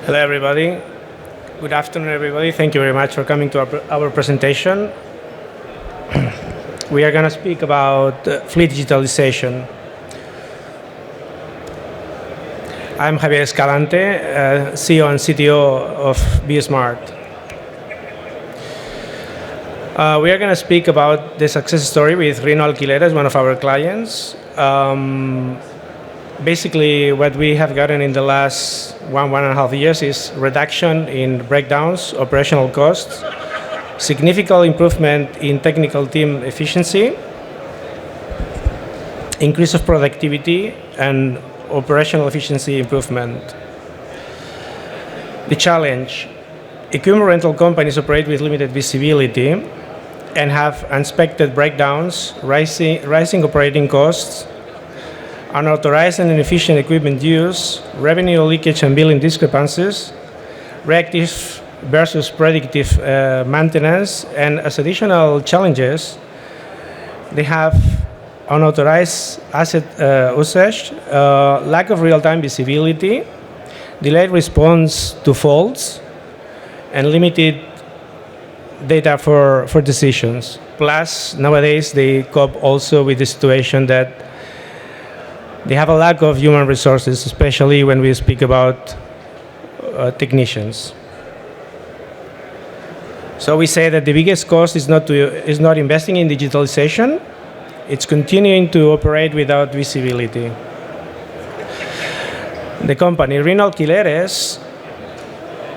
Hello, everybody. Good afternoon, everybody. Thank you very much for coming to our presentation. We are going to speak about fleet digitalization. I'm Javier Escalante, CEO and CTO of BSmart. We are going to speak about the success story with Reno Alquileres, one of our clients. Basically, what we have gotten in the last one and a half years is reduction in breakdowns, operational costs, significant improvement in technical team efficiency, increase of productivity, and operational efficiency improvement. The challenge: equipment rental companies operate with limited visibility and have unexpected breakdowns, rising operating costs, unauthorized and inefficient equipment use, revenue leakage and billing discrepancies, reactive versus predictive maintenance, and as additional challenges, they have unauthorized asset usage, lack of real-time visibility, delayed response to faults, and limited data for decisions. Plus, nowadays, they cope also with the situation that they have a lack of human resources, especially when we speak about technicians. So we say that the biggest cost is not investing in digitalization, it's continuing to operate without visibility. The company, Reno Alquileres,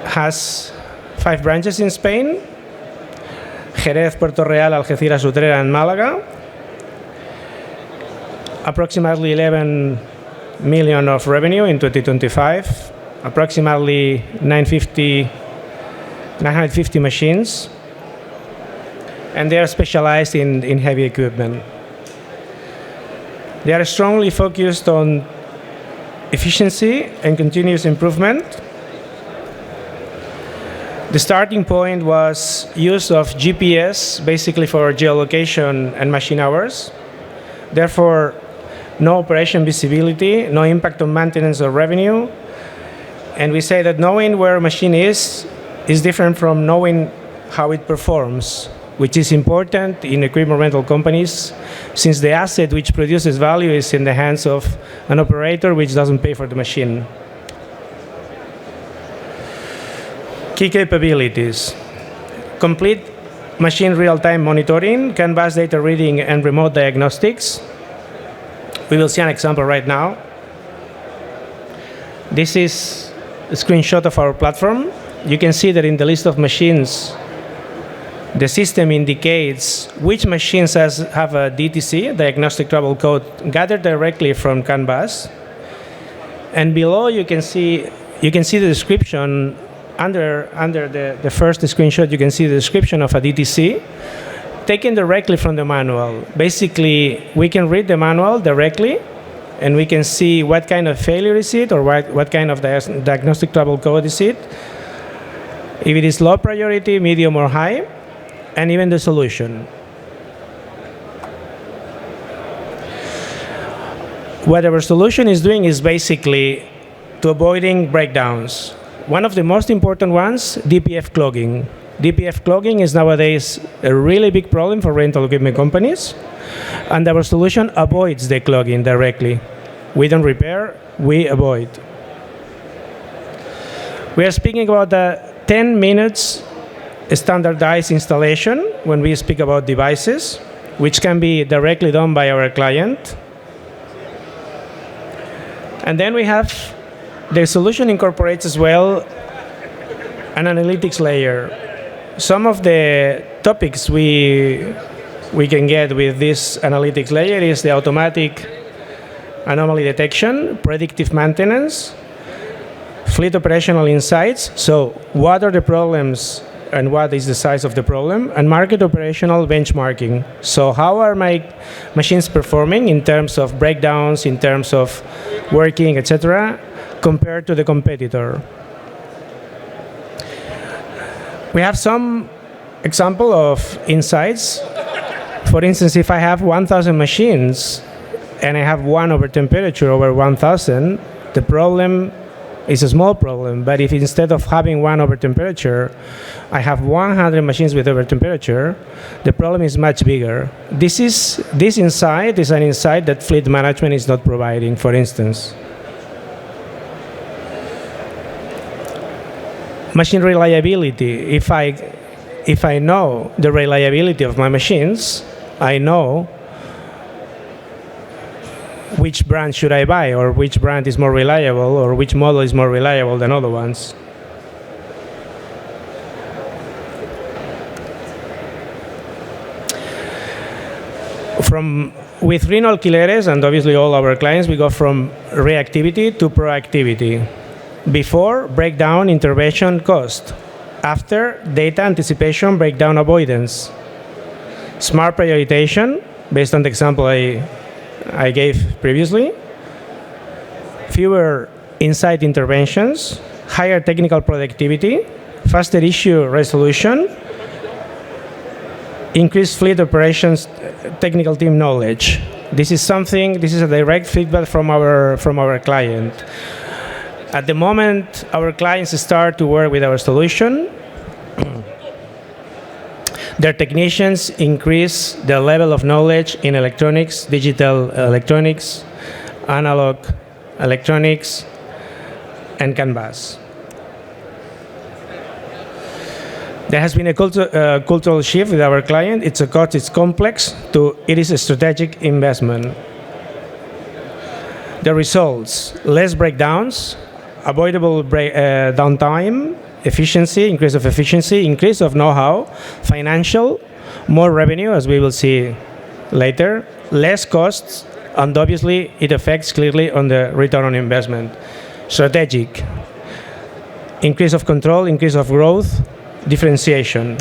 has 5 branches in Spain: Jerez, Puerto Real, Algeciras, Utrera, and Málaga. Approximately 11 million of revenue in 2025, approximately 950 machines, and they are specialized in heavy equipment. They are strongly focused on efficiency and continuous improvement. The starting point was use of GPS, basically for geolocation and machine hours. Therefore, no operation visibility, no impact on maintenance or revenue. And we say that knowing where a machine is different from knowing how it performs, which is important in equipment rental companies, since the asset which produces value is in the hands of an operator which doesn't pay for the machine. Key capabilities: complete machine real-time monitoring, CAN-bus data reading, and remote diagnostics. We will see an example right now. This is a screenshot of our platform. You can see that in the list of machines, the system indicates which machines have a DTC, diagnostic trouble code, gathered directly from CAN-bus. And below you can see the description. Under the first screenshot, you can see the description of a DTC taken directly from the manual. Basically, we can read the manual directly, and we can see what kind of failure is it, or what kind of diagnostic trouble code is it, if it is low priority, medium, or high, and even the solution. What our solution is doing is basically to avoiding breakdowns. One of the most important ones, DPF clogging. DPF clogging is nowadays a really big problem for rental equipment companies, and our solution avoids the clogging directly. We don't repair, we avoid. We are speaking about the 10 minutes standardized installation when we speak about devices, which can be directly done by our client. And then we have the solution incorporates as well an analytics layer. Some of the topics we can get with this analytics layer is the automatic anomaly detection, predictive maintenance, fleet operational insights. So what are the problems and what is the size of the problem? And market operational benchmarking. So how are my machines performing in terms of breakdowns, in terms of working, etc., compared to the competitor? We have some example of insights. For instance, if I have 1,000 machines and I have one over temperature over 1,000, the problem It's a small problem, but if instead of having one over temperature, I have 100 machines with over temperature, the problem is much bigger. This insight is an insight that fleet management is not providing, for instance. Machine reliability. If I know the reliability of my machines, I know which brand should I buy, or which brand is more reliable, or which model is more reliable than other ones. With Reno Alquileres, and obviously all our clients, we go from reactivity to proactivity. Before, breakdown, intervention, cost. After, data anticipation, breakdown avoidance. Smart prioritization, based on the example I gave previously. Fewer insight interventions, higher technical productivity, faster issue resolution, increased fleet operations technical team knowledge. This is a direct feedback from our client. At the moment, our clients start to work with our solution. Their technicians increase their level of knowledge in electronics, digital electronics, analog electronics, and canvas. There has been a cultural shift with our client. It's complex, it is a strategic investment. The results: less breakdowns, avoidable downtime, efficiency, increase of know-how, financial, more revenue, as we will see later, less costs, and obviously it affects clearly on the return on investment. Strategic: increase of control, increase of growth, differentiation.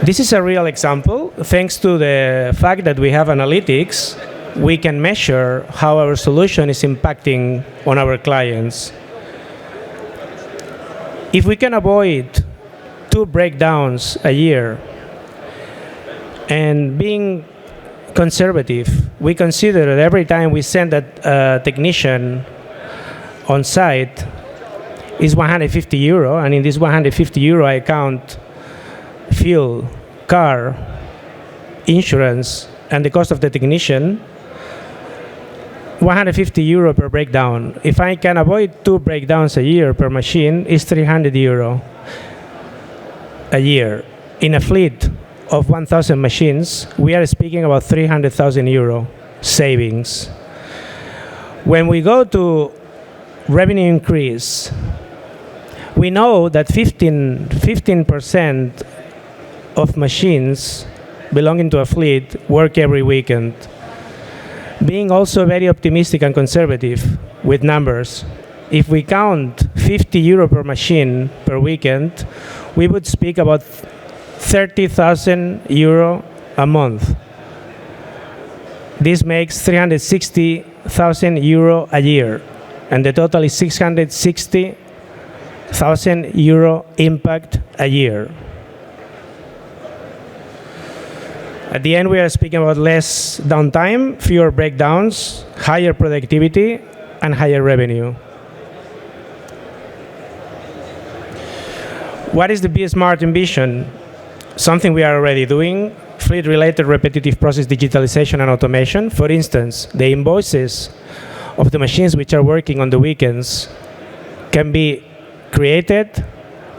This is a real example. Thanks to the fact that we have analytics, we can measure how our solution is impacting on our clients. If we can avoid 2 breakdowns a year, and being conservative, we consider that every time we send a technician on site is 150 euro, and in this 150 euro I count fuel, car, insurance, and the cost of the technician. 150 euro per breakdown. If I can avoid 2 breakdowns a year per machine, is 300 euro a year. In a fleet of 1,000 machines, we are speaking about 300,000 euro savings. When we go to revenue increase, we know that 15% of machines belonging to a fleet work every weekend. Being also very optimistic and conservative with numbers, if we count 50 euro per machine per weekend, we would speak about 30,000 euro a month. This makes 360,000 euro a year, and the total is 660,000 euro impact a year. At the end, we are speaking about less downtime, fewer breakdowns, higher productivity, and higher revenue. What is the Be Smart ambition? Something we are already doing: fleet-related repetitive process digitalization and automation. For instance, the invoices of the machines which are working on the weekends can be created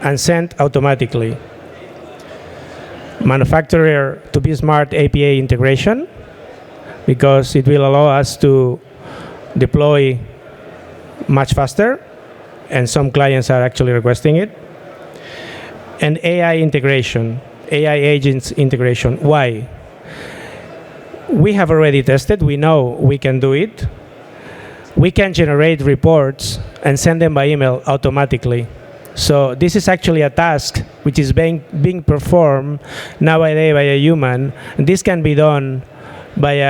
and sent automatically. Manufacturer to Be Smart API integration, because it will allow us to deploy much faster, and some clients are actually requesting it. And AI integration, AI agents integration. Why? We have already tested. We know we can do it. We can generate reports and send them by email automatically. So this is actually a task which is being performed nowadays by a human. And this can be done by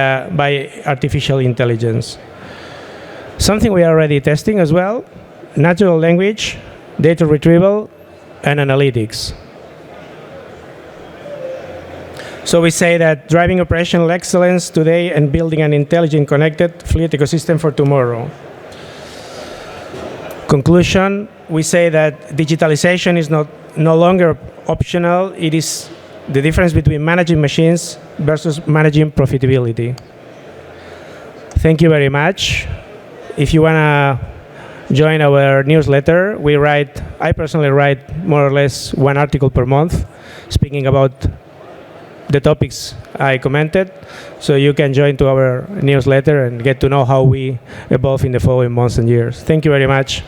artificial intelligence. Something we are already testing as well: natural language, data retrieval, and analytics. So we say that driving operational excellence today and building an intelligent, connected fleet ecosystem for tomorrow. Conclusion, we say that digitalization is no longer optional. It is the difference between managing machines versus managing profitability. Thank you very much. If you want to join our newsletter, I personally write more or less one article per month speaking about the topics I commented. So you can join to our newsletter and get to know how we evolve in the following months and years. Thank you very much.